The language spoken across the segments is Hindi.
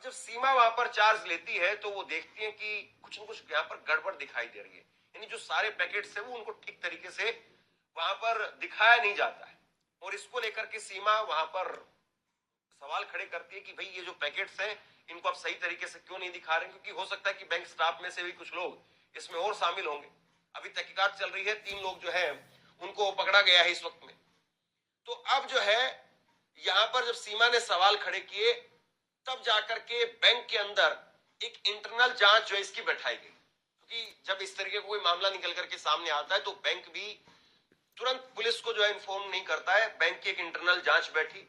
जब सीमा वहां पर चार्ज लेती है तो वो देखती है कि कुछ न कुछ यहाँ पर गड़बड़ दिखाई दे रही है, यानी जो सारे पैकेट्स है वो उनको ठीक तरीके से वहां पर दिखाया नहीं जाता है। और इसको लेकर के सीमा वहां पर सवाल खड़े करती है कि भाई ये जो पैकेट्स हैं इनको आप सही तरीके से क्यों नहीं दिखा रहे, क्योंकि हो सकता है कि बैंक स्टाफ में से भी कुछ लोग इसमें और शामिल होंगे। अभी तहकीकात चल रही है, 3 लोग जो है उनको पकड़ा गया है इस वक्त में। तो अब जो है यहां पर जब सीमा ने सवाल खड़े किए तब जाकर के बैंक के अंदर एक इंटरनल जांच जो है इसकी बैठाई गई, क्योंकि जब इस तरीके का कोई मामला निकल करके सामने आता है तो बैंक भी तुरंत पुलिस को जो है इन्फॉर्म नहीं करता है। बैंक की एक इंटरनल जांच बैठी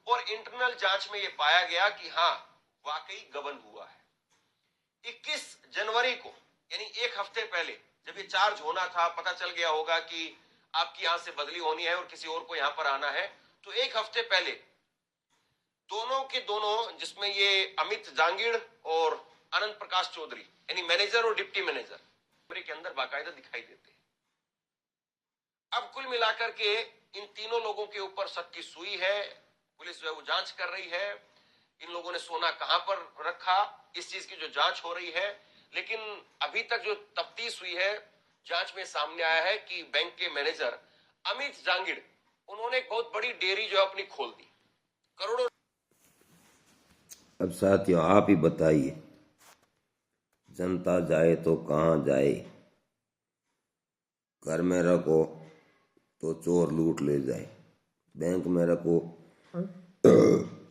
और इंटरनल जांच में यह पाया गया कि हाँ वाकई गबन हुआ है। 21 जनवरी को यानी एक हफ्ते पहले जब ये चार्ज होना था, पता चल गया होगा कि आपकी यहां से बदली होनी है और किसी और को यहां पर आना है, तो एक हफ्ते पहले दोनों के दोनों, जिसमें ये अमित जांगिड़ और अनंत प्रकाश चौधरी यानी मैनेजर और डिप्टी मैनेजर के अंदर बाकायदा दिखाई देते हैं। अब कुल मिलाकर के इन तीनों लोगों के ऊपर शक की सुई है। पुलिस जो है वो जांच कर रही है, इन लोगों ने सोना कहां पर रखा, इस चीज की जो जांच हो रही है। लेकिन अभी तक जो तफ्तीश हुई है, जांच में सामने आया है कि बैंक के मैनेजर अमित जांगिड़ उन्होंने एक बहुत बड़ी डेयरी जो है अपनी खोल दी, करोड़ों। अब साथियों आप ही बताइए, जनता जाए तो कहाँ जाए? घर में रखो तो चोर लूट ले जाए, बैंक में रखो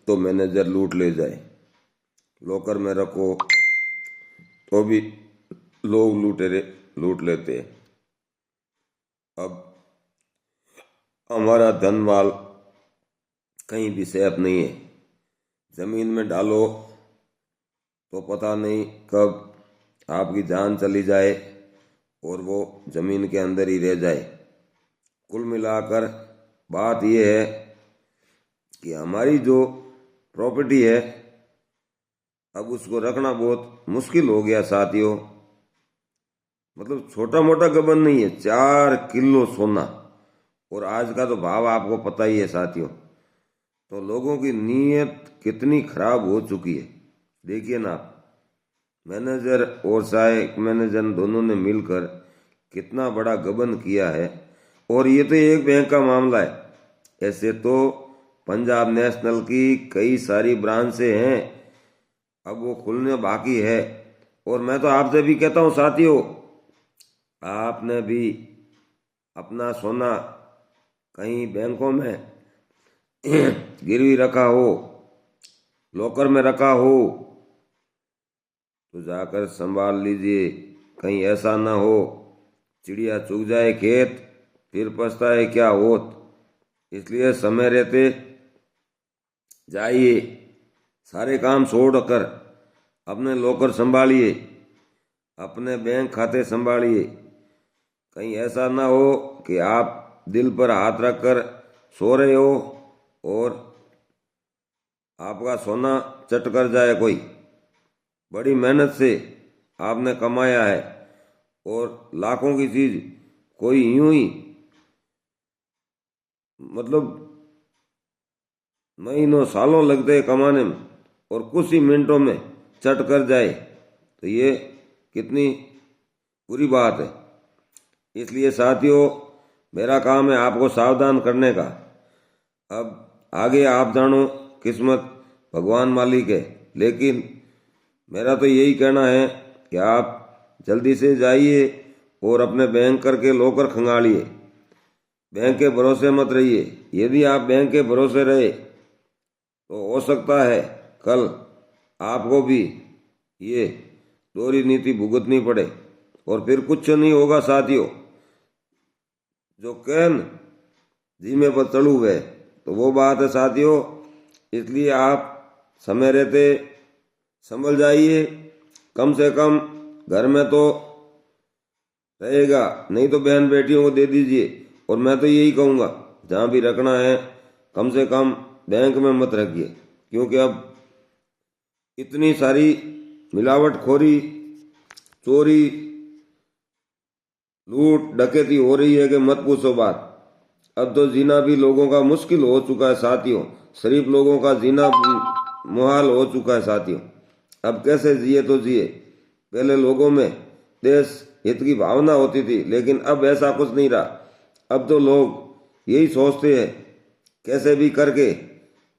तो मैनेजर लूट ले जाए, लॉकर में रखो तो भी लोग लूट लेते हैं। अब हमारा धन माल कहीं भी सेफ नहीं है। जमीन में डालो तो पता नहीं कब आपकी जान चली जाए और वो जमीन के अंदर ही रह जाए। कुल मिलाकर बात यह है कि हमारी जो प्रॉपर्टी है अब उसको रखना बहुत मुश्किल हो गया साथियों। मतलब छोटा मोटा गबन नहीं है, 4 किलो सोना, और आज का तो भाव आपको पता ही है साथियों। तो लोगों की नीयत कितनी खराब हो चुकी है, देखिए ना आप। मैनेजर और सहायक मैनेजर दोनों ने मिलकर कितना बड़ा गबन किया है। और ये तो एक बैंक का मामला है, ऐसे तो पंजाब नेशनल की कई सारी ब्रांचें हैं, अब वो खुलने बाकी है। और मैं तो आपसे भी कहता हूँ साथियों, आपने भी अपना सोना कहीं बैंकों में गिरवी रखा हो, लॉकर में रखा हो, तो जाकर संभाल लीजिए, कहीं ऐसा ना हो चिड़िया चुग जाए खेत फिर पछताए क्या होत। इसलिए समय रहते जाइए, सारे काम छोड़कर अपने लॉकर संभालिए, अपने बैंक खाते संभालिए। कहीं ऐसा ना हो कि आप दिल पर हाथ रखकर सो रहे हो और आपका सोना चट कर जाए कोई। बड़ी मेहनत से आपने कमाया है और लाखों की चीज कोई यूं ही मतलब महीनों सालों लगते हैं कमाने में और कुछ ही मिनटों में चट कर जाए, तो ये कितनी बुरी बात है। इसलिए साथियों मेरा काम है आपको सावधान करने का। अब आगे आप जानो, किस्मत भगवान मालिक है, लेकिन मेरा तो यही कहना है कि आप जल्दी से जाइए और अपने बैंक करके लॉकर खंगालिए। बैंक के भरोसे मत रहिए। यदि आप बैंक के भरोसे रहे तो हो सकता है कल आपको भी ये दोहरी नीति भुगतनी पड़े और फिर कुछ नहीं होगा साथियों। जो कहन धीमे पर चढ़ू गए, तो वो बात है साथियों। इसलिए आप समय रहते संभल जाइए, कम से कम घर में तो रहेगा, नहीं तो बहन बेटियों को दे दीजिए। और मैं तो यही कहूँगा, जहाँ भी रखना है कम से कम बैंक में मत रखिए, क्योंकि अब इतनी सारी मिलावटखोरी, चोरी, लूट डकैती हो रही है कि मत पूछो बात। अब तो जीना भी लोगों का मुश्किल हो चुका है साथियों, शरीफ लोगों का जीना मुहाल हो चुका है साथियों। अब कैसे जिए तो जिए। पहले लोगों में देश हित की भावना होती थी, लेकिन अब ऐसा कुछ नहीं रहा। अब तो लोग यही सोचते हैं कैसे भी करके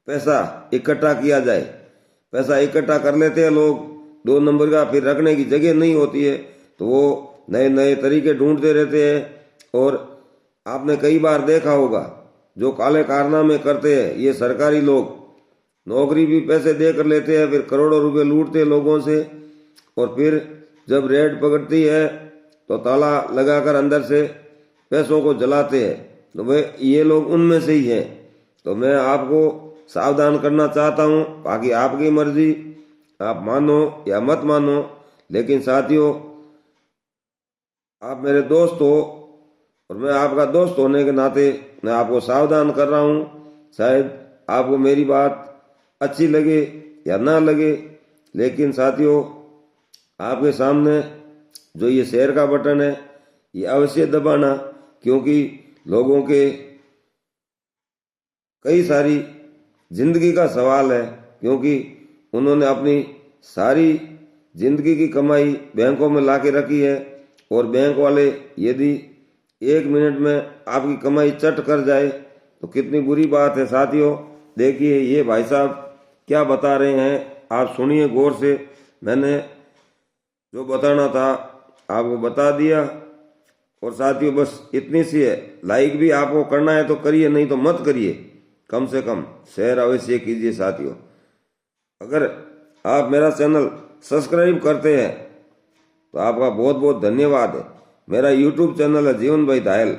पैसा इकट्ठा किया जाए। पैसा इकट्ठा कर लेते हैं लोग 2 नंबर का, फिर रखने की जगह नहीं होती है तो वो नए नए तरीके ढूंढते रहते हैं। और आपने कई बार देखा होगा जो काले कारनामे करते हैं ये सरकारी लोग, नौकरी भी पैसे दे कर लेते हैं, फिर करोड़ों रुपए लूटते हैं लोगों से, और फिर जब रेड पकड़ती है तो ताला लगाकर अंदर से पैसों को जलाते हैं। तो वे ये लोग उनमें से ही हैं। तो मैं आपको सावधान करना चाहता हूँ, बाकी आपकी मर्जी, आप मानो या मत मानो, लेकिन साथियों आप मेरे दोस्त हो और मैं आपका दोस्त होने के नाते मैं आपको सावधान कर रहा हूँ। शायद आपको मेरी बात अच्छी लगे या ना लगे, लेकिन साथियों आपके सामने जो ये शेयर का बटन है ये अवश्य दबाना, क्योंकि लोगों के कई सारी जिंदगी का सवाल है, क्योंकि उन्होंने अपनी सारी जिंदगी की कमाई बैंकों में ला के रखी है, और बैंक वाले यदि 1 मिनट में आपकी कमाई चट कर जाए तो कितनी बुरी बात है। साथियों देखिए ये भाई साहब क्या बता रहे हैं, आप सुनिए गौर से। मैंने जो बताना था आपको बता दिया। और साथियों बस इतनी सी है, लाइक भी आपको करना है तो करिए, नहीं तो मत करिए, कम से कम शेयर अवश्य कीजिए। साथियों अगर आप मेरा चैनल सब्सक्राइब करते हैं तो आपका बहुत बहुत धन्यवाद है। मेरा यूट्यूब चैनल है जीवन भाई धायल,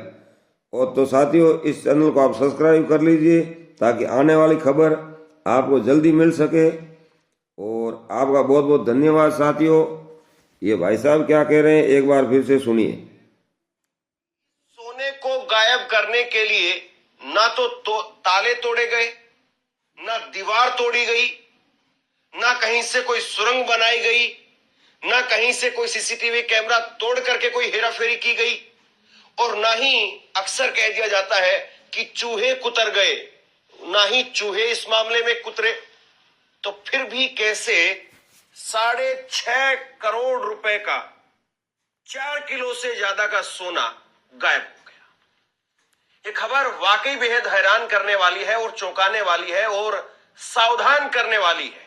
और तो साथियों इस चैनल को आप सब्सक्राइब कर लीजिए ताकि आने वाली खबर आपको जल्दी मिल सके। और आपका बहुत बहुत धन्यवाद। साथियों ये भाई साहब क्या कह रहे हैं एक बार फिर से सुनिए। सोने को गायब करने के लिए ना तो ताले तोड़े गए, ना दीवार तोड़ी गई, ना कहीं से कोई सुरंग बनाई गई, ना कहीं से कोई सीसीटीवी कैमरा तोड़ करके कोई हेराफेरी की गई, और ना ही अक्सर कह दिया जाता है कि चूहे कुतर गए, ना ही चूहे इस मामले में कुतरे। तो फिर भी कैसे 6.5 करोड़ रुपए का 4 किलो से ज्यादा का सोना गायब हो गया। ये खबर वाकई बेहद हैरान करने वाली है और चौंकाने वाली है और सावधान करने वाली है।